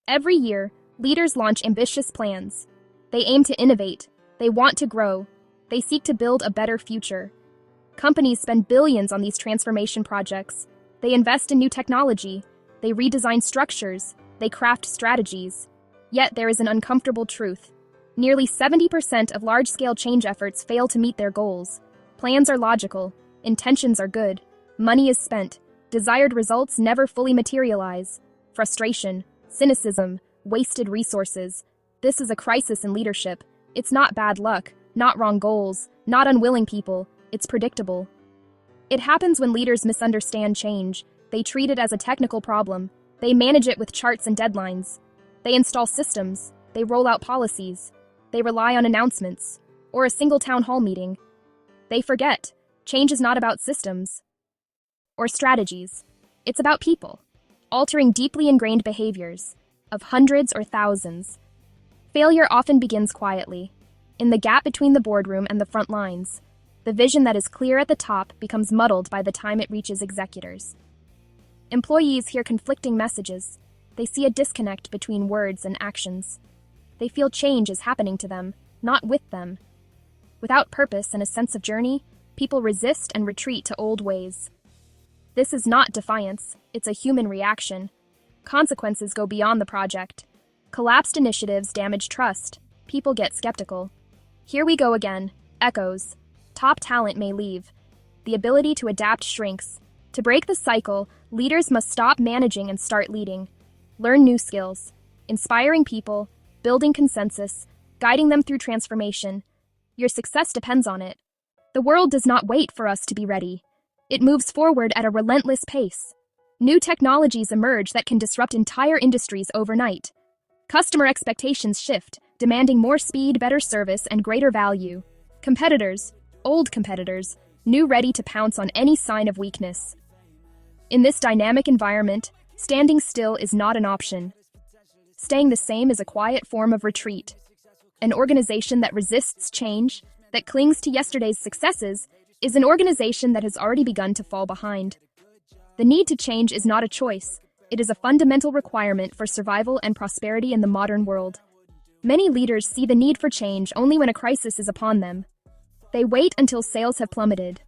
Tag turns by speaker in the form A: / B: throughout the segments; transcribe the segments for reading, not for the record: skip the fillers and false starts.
A: Every year, leaders launch ambitious plans. They aim to innovate. They want to grow. They seek to build a better future. Companies spend billions on these transformation projects. They invest in new technology. They redesign structures. They craft strategies. Yet there is an uncomfortable truth. Nearly 70% of large-scale change efforts fail to meet their goals. Plans are logical. Intentions are good. Money is spent. Desired results never fully materialize. Frustration, cynicism, wasted resources. This is a crisis in leadership. It's not bad luck, not wrong goals, not unwilling people. It's predictable. It happens when leaders misunderstand change. They treat it as a technical problem. They manage it with charts and deadlines. They install systems. They roll out policies. They rely on announcements or a single town hall meeting. They forget change is not about systems or strategies. It's about people, altering deeply ingrained behaviors of hundreds or thousands. Failure often begins quietly, in the gap between the boardroom and the front lines. The vision that is clear at the top becomes muddled by the time it reaches executors. Employees hear conflicting messages. They see a disconnect between words and actions. They feel change is happening to them, not with them. Without purpose and a sense of journey, people resist and retreat to old ways. This is not defiance, it's a human reaction. Consequences go beyond the project. Collapsed initiatives damage trust. People get skeptical. Here we go again. Echoes. Top talent may leave. The ability to adapt shrinks. To break the cycle, leaders must stop managing and start leading. Learn new skills. Inspiring people, building consensus, guiding them through transformation. Your success depends on it. The world does not wait for us to be ready. It moves forward at a relentless pace. New technologies emerge that can disrupt entire industries overnight. Customer expectations shift, demanding more speed, better service, and greater value. Competitors, old competitors, new ready to pounce on any sign of weakness. In this dynamic environment, standing still is not an option. Staying the same is a quiet form of retreat. An organization that resists change, that clings to yesterday's successes, is an organization that has already begun to fall behind. The need to change is not a choice. It is a fundamental requirement for survival and prosperity in the modern world. Many leaders see the need for change only when a crisis is upon them. They wait until sales have plummeted.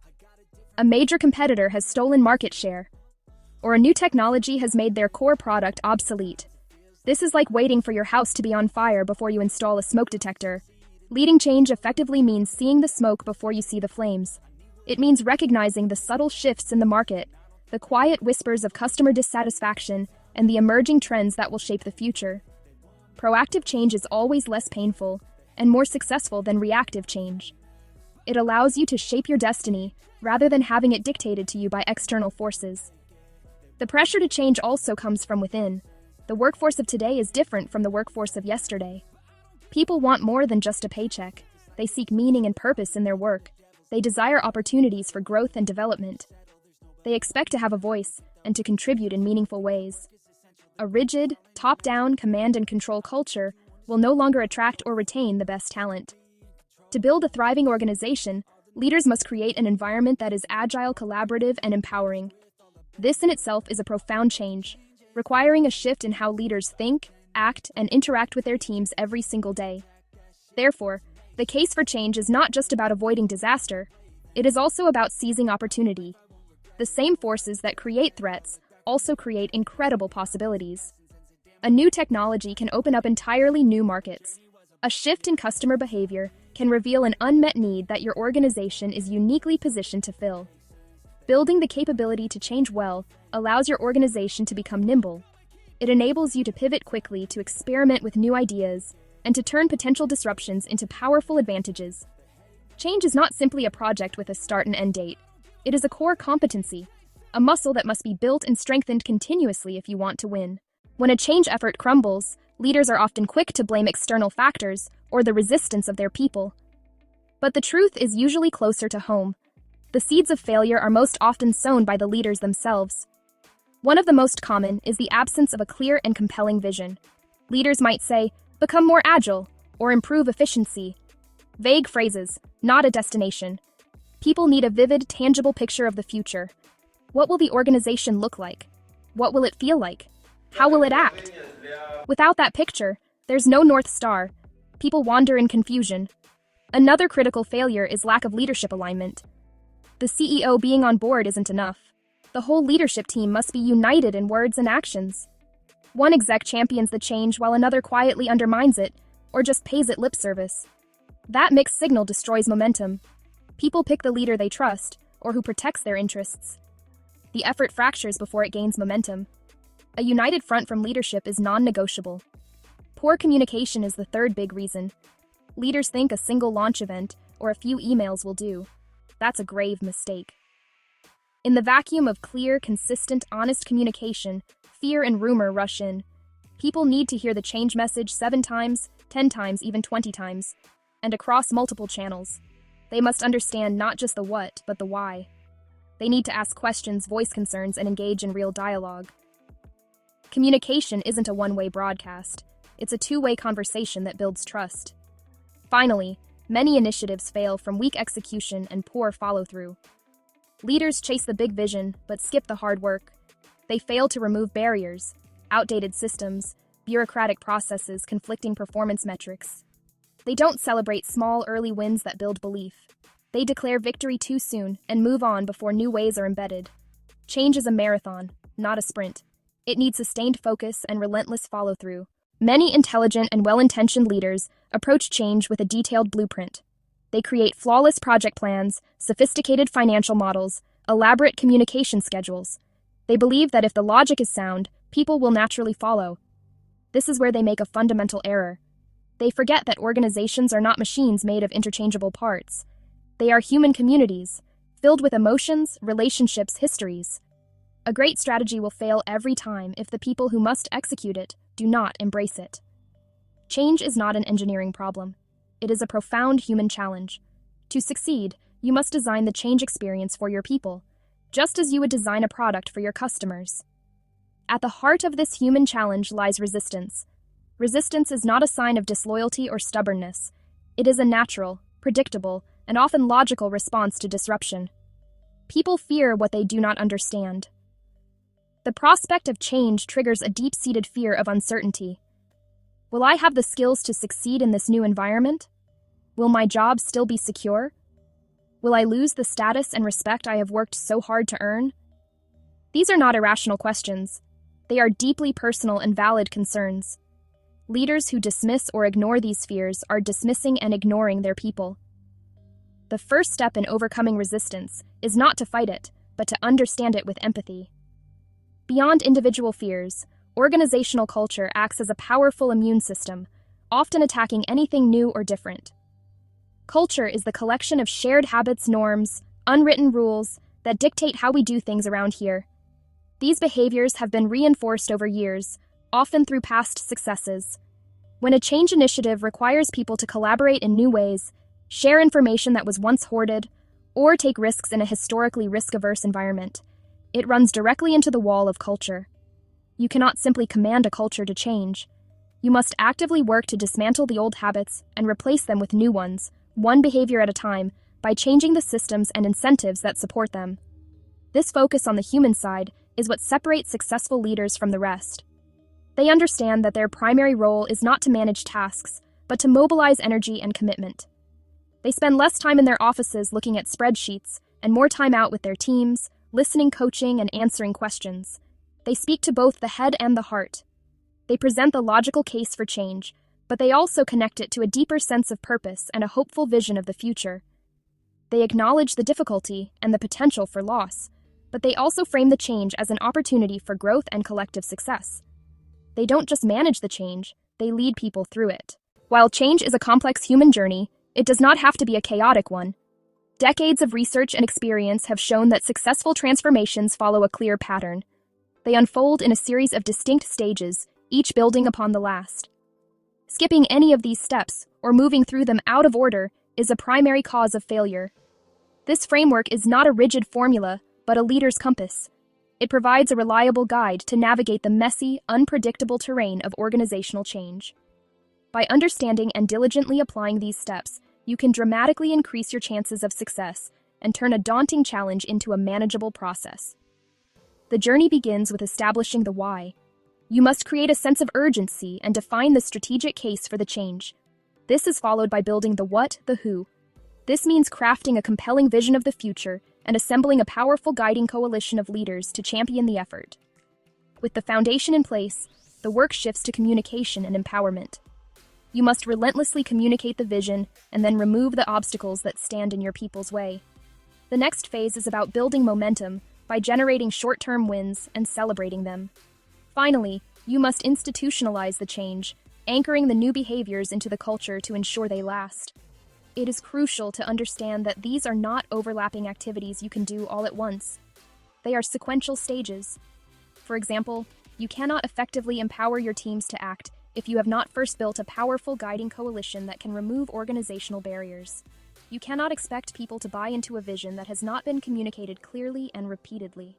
A: A major competitor has stolen market share, or a new technology has made their core product obsolete. This is like waiting for your house to be on fire before you install a smoke detector. Leading change effectively means seeing the smoke before you see the flames. It means recognizing the subtle shifts in the market, the quiet whispers of customer dissatisfaction, and the emerging trends that will shape the future. Proactive change is always less painful and more successful than reactive change. It allows you to shape your destiny rather than having it dictated to you by external forces. The pressure to change also comes from within. The workforce of today is different from the workforce of yesterday. People want more than just a paycheck. They seek meaning and purpose in their work. They desire opportunities for growth and development. They expect to have a voice and to contribute in meaningful ways. A rigid, top-down command and control culture will no longer attract or retain the best talent. To build a thriving organization, leaders must create an environment that is agile, collaborative, and empowering. This in itself is a profound change, requiring a shift in how leaders think, act, and interact with their teams every single day. Therefore, the case for change is not just about avoiding disaster, it is also about seizing opportunity. The same forces that create threats also create incredible possibilities. A new technology can open up entirely new markets. A shift in customer behavior can reveal an unmet need that your organization is uniquely positioned to fill. Building the capability to change well allows your organization to become nimble. It enables you to pivot quickly, to experiment with new ideas, and to turn potential disruptions into powerful advantages. Change is not simply a project with a start and end date. It is a core competency, a muscle that must be built and strengthened continuously if you want to win. When a change effort crumbles, leaders are often quick to blame external factors or the resistance of their people. But the truth is usually closer to home. The seeds of failure are most often sown by the leaders themselves. One of the most common is the absence of a clear and compelling vision. Leaders might say, "Become more agile," or "improve efficiency." Vague phrases, not a destination. People need a vivid, tangible picture of the future. What will the organization look like? What will it feel like? How will it act? Without that picture, there's no North Star. People wander in confusion. Another critical failure is lack of leadership alignment. The CEO being on board isn't enough. The whole leadership team must be united in words and actions. One exec champions the change while another quietly undermines it, or just pays it lip service. That mixed signal destroys momentum. People pick the leader they trust, or who protects their interests. The effort fractures before it gains momentum. A united front from leadership is non-negotiable. Poor communication is the third big reason. Leaders think a single launch event or a few emails will do. That's a grave mistake. In the vacuum of clear, consistent, honest communication, fear and rumor rush in. People need to hear the change message 7 times, 10 times, even 20 times, and across multiple channels. They must understand not just the what, but the why. They need to ask questions, voice concerns, and engage in real dialogue. Communication isn't a one-way broadcast. It's a two-way conversation that builds trust. Finally, many initiatives fail from weak execution and poor follow-through. Leaders chase the big vision, but skip the hard work. They fail to remove barriers, outdated systems, bureaucratic processes, conflicting performance metrics. They don't celebrate small, early wins that build belief. They declare victory too soon and move on before new ways are embedded. Change is a marathon, not a sprint. It needs sustained focus and relentless follow-through. Many intelligent and well-intentioned leaders approach change with a detailed blueprint. They create flawless project plans, sophisticated financial models, elaborate communication schedules. They believe that if the logic is sound, people will naturally follow. This is where they make a fundamental error. They forget that organizations are not machines made of interchangeable parts. They are human communities, filled with emotions, relationships, histories. A great strategy will fail every time if the people who must execute it do not embrace it. Change is not an engineering problem. It is a profound human challenge. To succeed, you must design the change experience for your people, just as you would design a product for your customers. At the heart of this human challenge lies resistance. Resistance is not a sign of disloyalty or stubbornness. It is a natural, predictable, and often logical response to disruption. People fear what they do not understand. The prospect of change triggers a deep-seated fear of uncertainty. Will I have the skills to succeed in this new environment? Will my job still be secure? Will I lose the status and respect I have worked so hard to earn? These are not irrational questions. They are deeply personal and valid concerns. Leaders who dismiss or ignore these fears are dismissing and ignoring their people. The first step in overcoming resistance is not to fight it, but to understand it with empathy. Beyond individual fears, organizational culture acts as a powerful immune system, often attacking anything new or different. Culture is the collection of shared habits, norms, unwritten rules that dictate how we do things around here. These behaviors have been reinforced over years, often through past successes. When a change initiative requires people to collaborate in new ways, share information that was once hoarded, or take risks in a historically risk-averse environment, it runs directly into the wall of culture. You cannot simply command a culture to change. You must actively work to dismantle the old habits and replace them with new ones, one behavior at a time, by changing the systems and incentives that support them. This focus on the human side is what separates successful leaders from the rest. They understand that their primary role is not to manage tasks, but to mobilize energy and commitment. They spend less time in their offices looking at spreadsheets and more time out with their teams, listening, coaching, and answering questions. They speak to both the head and the heart. They present the logical case for change, but they also connect it to a deeper sense of purpose and a hopeful vision of the future. They acknowledge the difficulty and the potential for loss, but they also frame the change as an opportunity for growth and collective success. They don't just manage the change, they lead people through it. While change is a complex human journey, it does not have to be a chaotic one. Decades of research and experience have shown that successful transformations follow a clear pattern. They unfold in a series of distinct stages, each building upon the last. Skipping any of these steps, or moving through them out of order, is a primary cause of failure. This framework is not a rigid formula, but a leader's compass. It provides a reliable guide to navigate the messy, unpredictable terrain of organizational change. By understanding and diligently applying these steps, you can dramatically increase your chances of success and turn a daunting challenge into a manageable process. The journey begins with establishing the why. You must create a sense of urgency and define the strategic case for the change. This is followed by building the what, the who. This means crafting a compelling vision of the future and assembling a powerful guiding coalition of leaders to champion the effort. With the foundation in place, the work shifts to communication and empowerment. You must relentlessly communicate the vision and then remove the obstacles that stand in your people's way. The next phase is about building momentum by generating short-term wins and celebrating them. Finally, you must institutionalize the change, anchoring the new behaviors into the culture to ensure they last. It is crucial to understand that these are not overlapping activities you can do all at once. They are sequential stages. For example, you cannot effectively empower your teams to act if you have not first built a powerful guiding coalition that can remove organizational barriers. You cannot expect people to buy into a vision that has not been communicated clearly and repeatedly.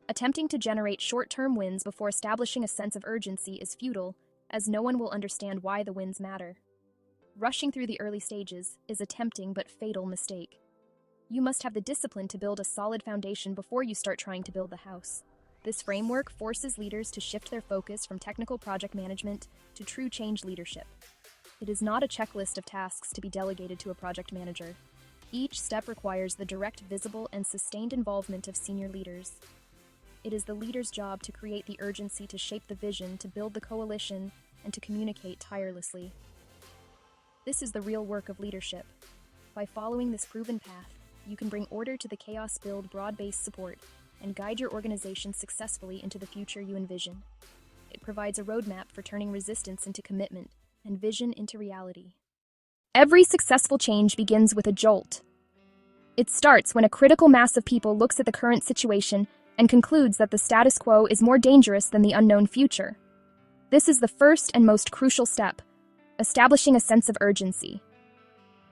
A: Attempting to generate short-term wins before establishing a sense of urgency is futile, as no one will understand why the wins matter. Rushing through the early stages is a tempting but fatal mistake. You must have the discipline to build a solid foundation before you start trying to build the house. This framework forces leaders to shift their focus from technical project management to true change leadership. It is not a checklist of tasks to be delegated to a project manager. Each step requires the direct, visible, and sustained involvement of senior leaders. It is the leader's job to create the urgency to shape the vision, to build the coalition, and to communicate tirelessly. This is the real work of leadership. By following this proven path, you can bring order to the chaos, build broad-based support, and guide your organization successfully into the future you envision. It provides a roadmap for turning resistance into commitment and vision into reality. Every successful change begins with a jolt. It starts when a critical mass of people looks at the current situation and concludes that the status quo is more dangerous than the unknown future. This is the first and most crucial step, establishing a sense of urgency.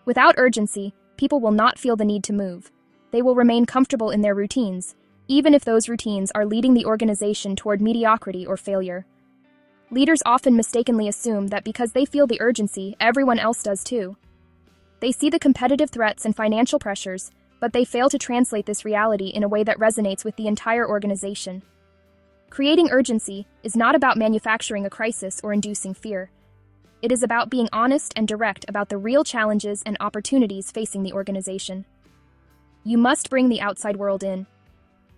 A: Without urgency, people will not feel the need to move. They will remain comfortable in their routines, even if those routines are leading the organization toward mediocrity or failure. Leaders often mistakenly assume that because they feel the urgency, everyone else does too. They see the competitive threats and financial pressures, but they fail to translate this reality in a way that resonates with the entire organization. Creating urgency is not about manufacturing a crisis or inducing fear. It is about being honest and direct about the real challenges and opportunities facing the organization. You must bring the outside world in.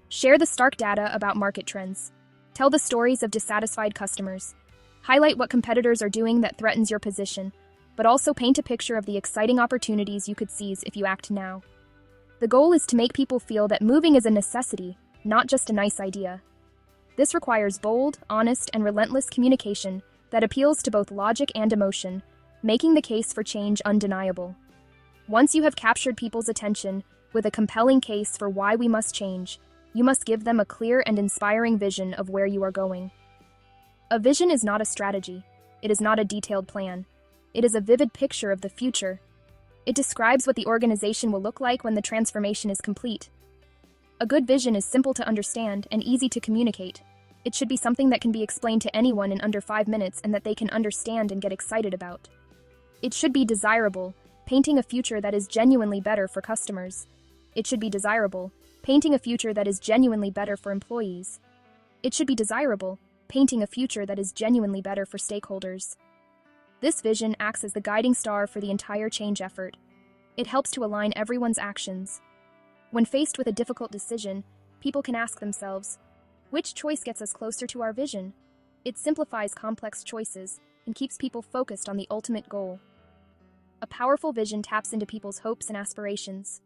A: Share the stark data about market trends. Tell the stories of dissatisfied customers. Highlight what competitors are doing that threatens your position, but also paint a picture of the exciting opportunities you could seize if you act now. The goal is to make people feel that moving is a necessity, not just a nice idea. This requires bold, honest, and relentless communication that appeals to both logic and emotion, making the case for change undeniable. Once you have captured people's attention with a compelling case for why we must change, you must give them a clear and inspiring vision of where you are going. A vision is not a strategy. It is not a detailed plan. It is a vivid picture of the future. It describes what the organization will look like when the transformation is complete. A good vision is simple to understand and easy to communicate. It should be something that can be explained to anyone in under 5 minutes and that they can understand and get excited about. It should be desirable, painting a future that is genuinely better for customers. It should be desirable, painting a future that is genuinely better for employees. It should be desirable, painting a future that is genuinely better for stakeholders. This vision acts as the guiding star for the entire change effort. It helps to align everyone's actions. When faced with a difficult decision, people can ask themselves, which choice gets us closer to our vision? It simplifies complex choices and keeps people focused on the ultimate goal. A powerful vision taps into people's hopes and aspirations.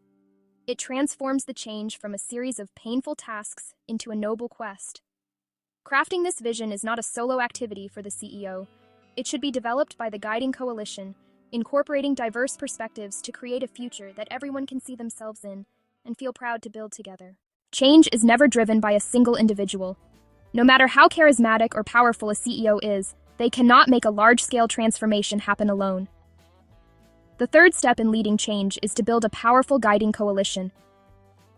A: It transforms the change from a series of painful tasks into a noble quest. Crafting this vision is not a solo activity for the CEO. It should be developed by the guiding coalition, incorporating diverse perspectives to create a future that everyone can see themselves in and feel proud to build together. Change is never driven by a single individual. No matter how charismatic or powerful a CEO is, they cannot make a large-scale transformation happen alone. The third step in leading change is to build a powerful guiding coalition.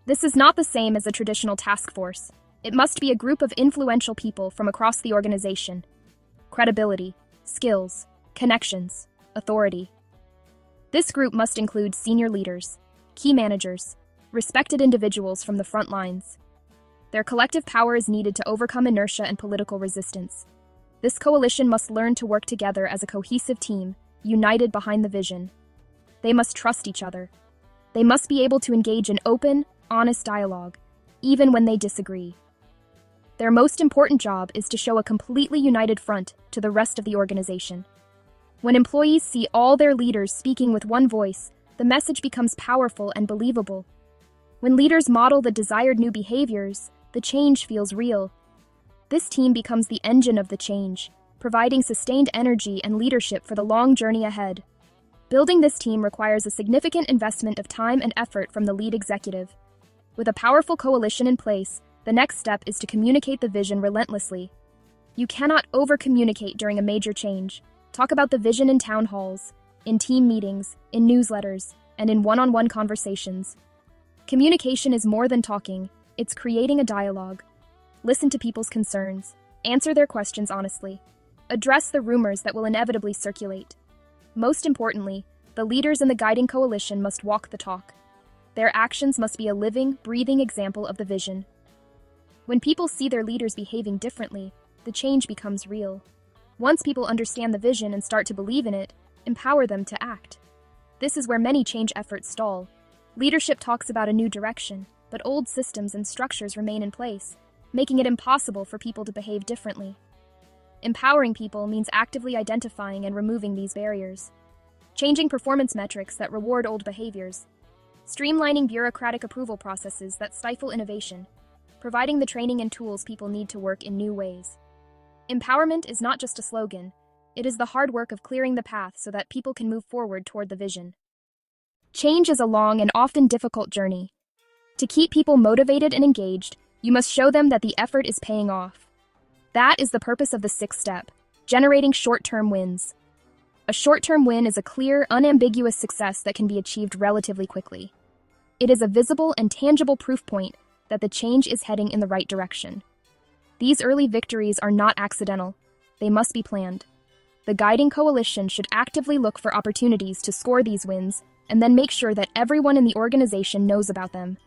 A: This is not the same as a traditional task force. It must be a group of influential people from across the organization. Credibility, skills, connections, authority. This group must include senior leaders, key managers, respected individuals from the front lines. Their collective power is needed to overcome inertia and political resistance. This coalition must learn to work together as a cohesive team, united behind the vision. They must trust each other. They must be able to engage in open, honest dialogue, even when they disagree. Their most important job is to show a completely united front to the rest of the organization. When employees see all their leaders speaking with one voice, the message becomes powerful and believable. When leaders model the desired new behaviors, the change feels real. This team becomes the engine of the change, providing sustained energy and leadership for the long journey ahead. Building this team requires a significant investment of time and effort from the lead executive. With a powerful coalition in place, the next step is to communicate the vision relentlessly. You cannot over-communicate during a major change. Talk about the vision in town halls, in team meetings, in newsletters, and in one-on-one conversations. Communication is more than talking, it's creating a dialogue. Listen to people's concerns, answer their questions honestly, address the rumors that will inevitably circulate. Most importantly, the leaders in the guiding coalition must walk the talk. Their actions must be a living, breathing example of the vision. When people see their leaders behaving differently, the change becomes real. Once people understand the vision and start to believe in it, empower them to act. This is where many change efforts stall. Leadership talks about a new direction, but old systems and structures remain in place, making it impossible for people to behave differently. Empowering people means actively identifying and removing these barriers, changing performance metrics that reward old behaviors, streamlining bureaucratic approval processes that stifle innovation, providing the training and tools people need to work in new ways. Empowerment is not just a slogan, it is the hard work of clearing the path so that people can move forward toward the vision. Change is a long and often difficult journey. To keep people motivated and engaged, you must show them that the effort is paying off. That is the purpose of the sixth step, generating short-term wins. A short-term win is a clear, unambiguous success that can be achieved relatively quickly. It is a visible and tangible proof point that the change is heading in the right direction. These early victories are not accidental. They must be planned. The guiding coalition should actively look for opportunities to score these wins and then make sure that everyone in the organization knows about them.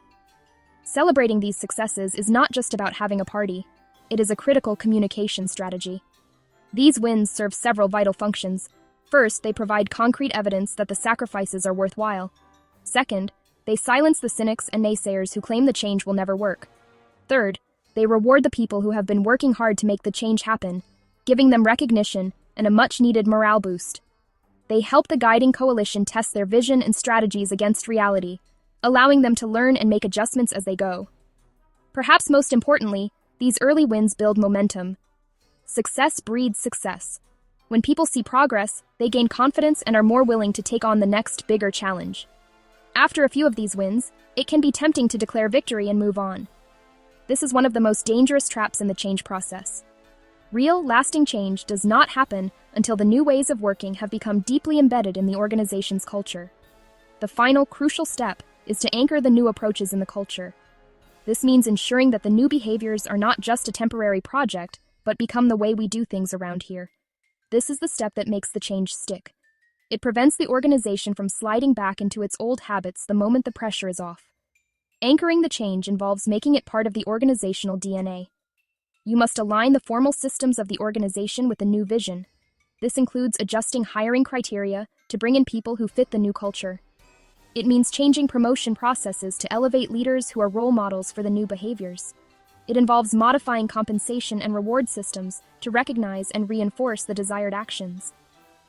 A: Celebrating these successes is not just about having a party. It is a critical communication strategy. These wins serve several vital functions. First, they provide concrete evidence that the sacrifices are worthwhile. Second, they silence the cynics and naysayers who claim the change will never work. Third, they reward the people who have been working hard to make the change happen, giving them recognition and a much-needed morale boost. They help the guiding coalition test their vision and strategies against reality, allowing them to learn and make adjustments as they go. Perhaps most importantly, these early wins build momentum. Success breeds success. When people see progress, they gain confidence and are more willing to take on the next, bigger challenge. After a few of these wins, it can be tempting to declare victory and move on. This is one of the most dangerous traps in the change process. Real, lasting change does not happen until the new ways of working have become deeply embedded in the organization's culture. The final, crucial step is to anchor the new approaches in the culture. This means ensuring that the new behaviors are not just a temporary project, but become the way we do things around here. This is the step that makes the change stick. It prevents the organization from sliding back into its old habits the moment the pressure is off. Anchoring the change involves making it part of the organizational DNA. You must align the formal systems of the organization with the new vision. This includes adjusting hiring criteria to bring in people who fit the new culture. It means changing promotion processes to elevate leaders who are role models for the new behaviors. It involves modifying compensation and reward systems to recognize and reinforce the desired actions.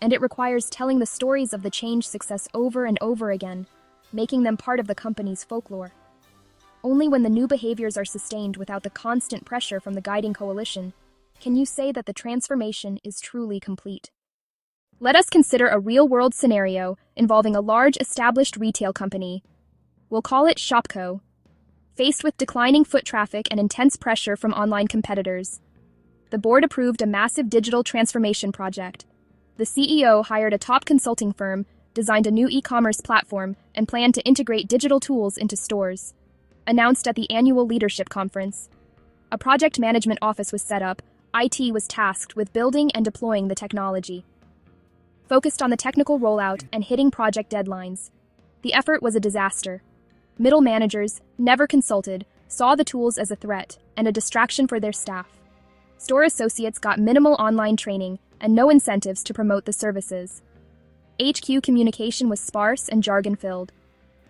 A: And it requires telling the stories of the change success over and over again, making them part of the company's folklore. Only when the new behaviors are sustained without the constant pressure from the guiding coalition can you say that the transformation is truly complete. Let us consider a real-world scenario involving a large established retail company. We'll call it Shopko. Faced with declining foot traffic and intense pressure from online competitors, the board approved a massive digital transformation project. The CEO hired a top consulting firm, designed a new e-commerce platform, and planned to integrate digital tools into stores. Announced at the annual leadership conference, a project management office was set up. IT was tasked with building and deploying the technology. Focused on the technical rollout and hitting project deadlines, the effort was a disaster. Middle managers, never consulted, saw the tools as a threat and a distraction for their staff. Store associates got minimal online training and no incentives to promote the services. HQ communication was sparse and jargon-filled.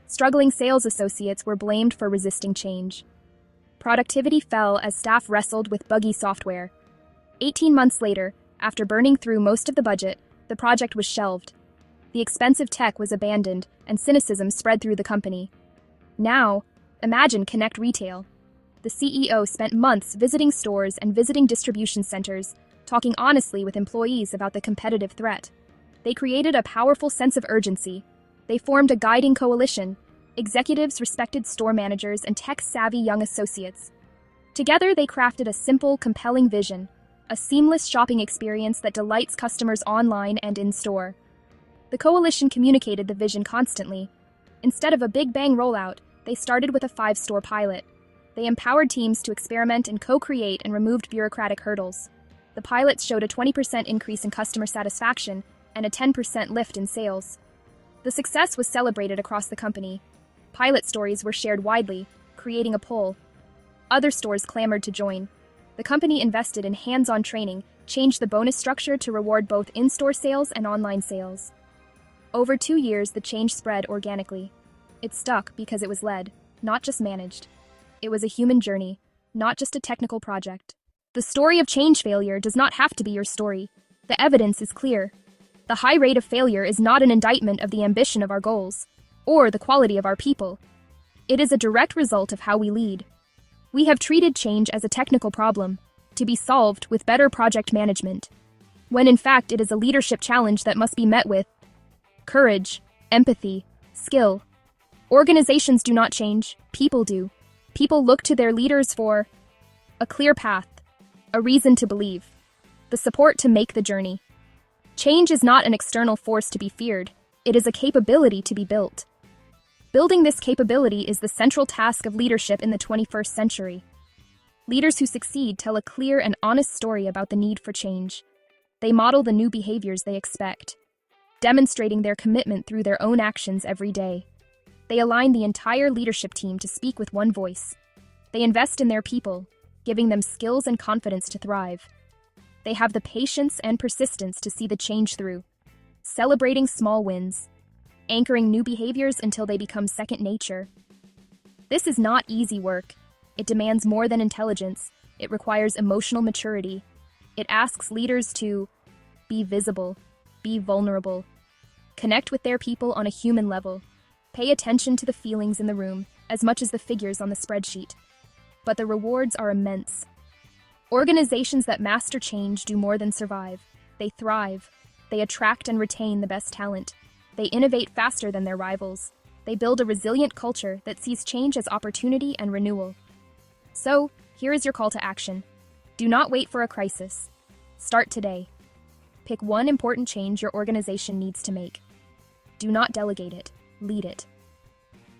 A: Struggling sales associates were blamed for resisting change. Productivity fell as staff wrestled with buggy software. 18 months later, after burning through most of the budget, the project was shelved. The expensive tech was abandoned, and cynicism spread through the company. Now, imagine Connect Retail. The CEO spent months visiting stores and visiting distribution centers, talking honestly with employees about the competitive threat. They created a powerful sense of urgency. They formed a guiding coalition. Executives respected store managers and tech-savvy young associates. Together, they crafted a simple, compelling vision, a seamless shopping experience that delights customers online and in-store. The coalition communicated the vision constantly. Instead of a big bang rollout, they started with a 5-store pilot. They empowered teams to experiment and co-create and removed bureaucratic hurdles. The pilots showed a 20% increase in customer satisfaction and a 10% lift in sales. The success was celebrated across the company. Pilot stories were shared widely, creating a pull. Other stores clamored to join. The company invested in hands-on training, changed the bonus structure to reward both in-store sales and online sales. Over 2 years, the change spread organically. It stuck because it was led, not just managed. It was a human journey, not just a technical project. The story of change failure does not have to be your story. The evidence is clear. The high rate of failure is not an indictment of the ambition of our goals, or the quality of our people. It is a direct result of how we lead. We have treated change as a technical problem, to be solved with better project management, when in fact it is a leadership challenge that must be met with courage, empathy, skill. Organizations do not change, people do. People look to their leaders for a clear path, a reason to believe, the support to make the journey. Change is not an external force to be feared, it is a capability to be built. Building this capability is the central task of leadership in the 21st century. Leaders who succeed tell a clear and honest story about the need for change. They model the new behaviors they expect, demonstrating their commitment through their own actions every day. They align the entire leadership team to speak with one voice. They invest in their people, giving them skills and confidence to thrive. They have the patience and persistence to see the change through, celebrating small wins, anchoring new behaviors until they become second nature. This is not easy work. It demands more than intelligence. It requires emotional maturity. It asks leaders to be visible, be vulnerable, connect with their people on a human level, pay attention to the feelings in the room as much as the figures on the spreadsheet. But the rewards are immense. Organizations that master change do more than survive. They thrive. They attract and retain the best talent. They innovate faster than their rivals. They build a resilient culture that sees change as opportunity and renewal. So, here is your call to action. Do not wait for a crisis. Start today. Pick one important change your organization needs to make. Do not delegate it. Lead it.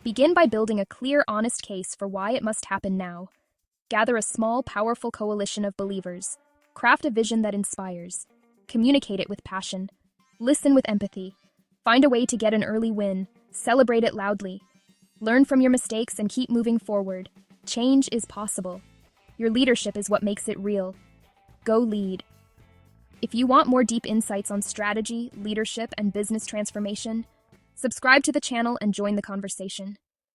A: Begin by building a clear, honest case for why it must happen now. Gather a small, powerful coalition of believers. Craft a vision that inspires. Communicate it with passion. Listen with empathy. Find a way to get an early win. Celebrate it loudly. Learn from your mistakes and keep moving forward. Change is possible. Your leadership is what makes it real. Go lead. If you want more deep insights on strategy, leadership, and business transformation, subscribe to the channel and join the conversation.